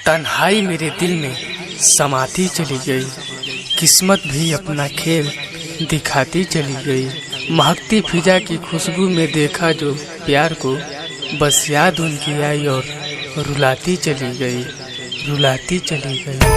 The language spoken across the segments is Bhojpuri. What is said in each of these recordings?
तन्हाई मेरे दिल में समाती चली गई, किस्मत भी अपना खेल दिखाती चली गई। महकती फिजा की खुशबू में देखा जो प्यार को, बस याद उनकी आई और रुलाती चली गई, रुलाती चली गई।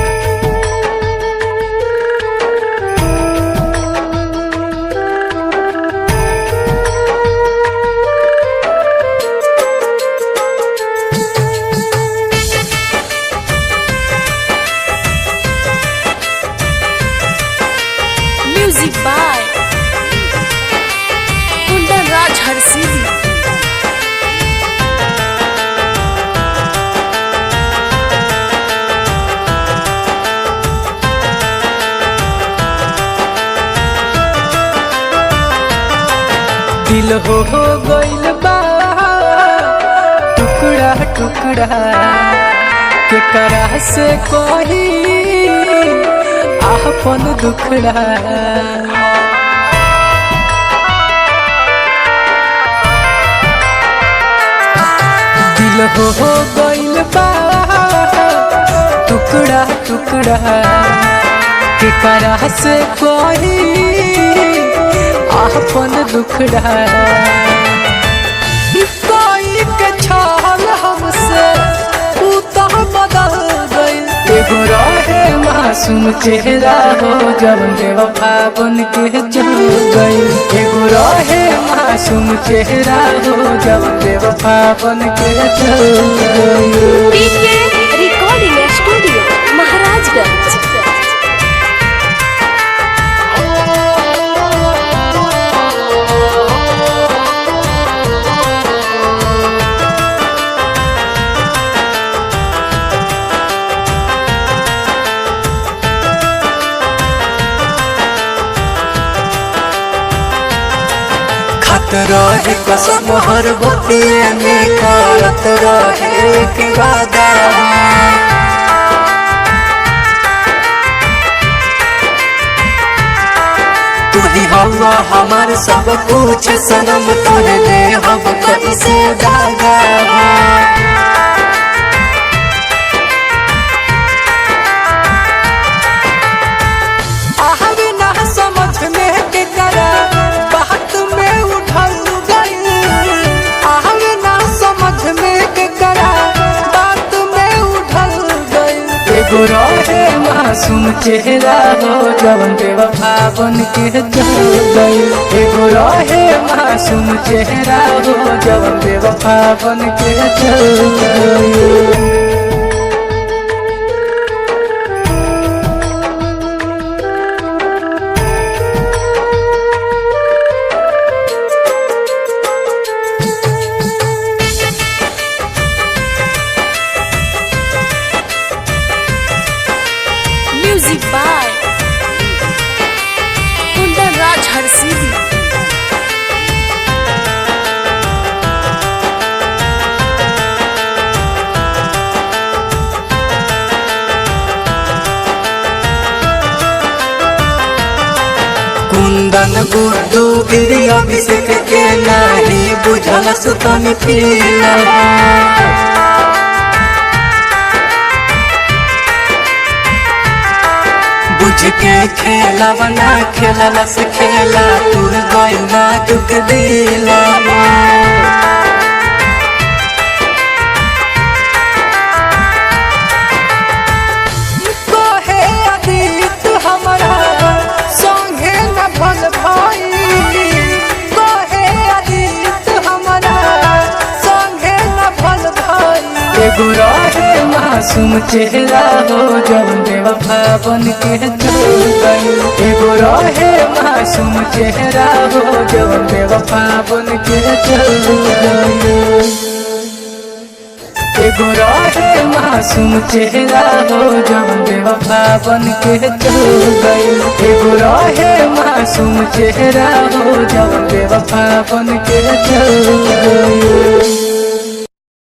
Music by Kundan Raj Harsiddhi. दिल हो गइल बा टुकड़ा टुकड़ा, केकरा से कही आपन दुखड़ा। दिल हो गइल बा टुकड़ा टुकड़ा, केकरा से कही आपन दुखड़ा। कोई के छाल हमसे उता बदल गइल, एगो रहे मासूम चेहरा हो जब बेवफा बन के चल गइल। एगो रहे मासूम चेहरा हो जब बेवफा बन के चल गइल। PK recording studio Maharajganj. रहे कसम हर बतिये में करत रहे एक वादा। तू ही हवा हमार सब कुछ सनम, तोरे दे हम कैसे धागा। आहवे ना समझ में के करा बात में उठल गई, आहवे ना समझ में के करा बात में उठल गई। एगो रहे मासूम चेहरा हो जवन बेवफा बन के चल गई। एगो रहे मासूम चेहरा हो जवन बेवफा बन के चल गई। Music by Kundan Raj Harsiddhi. कुंदन गुड्डू गिरी अभिषेक के नाही बुझल सुतन पीला। बुझ के खेला बना खेला से खेला, तुर गइल ना दुख दिला। कहे अतीत हमारा संगे न भल भाई, कहे अतीत हमारा संगे न भल भाई। एगो रहे मासूम चेहरा हो जब बेवफा बन के चल गई। एगो रहे मासूम चेहरा हो जब बेवफा बन के चल गई। एगो रहे मासूम चेहरा हो जब बेवफा बन के चल गई। एगो रहे मासूम चेहरा हो जब बेवफा बन के चल गई।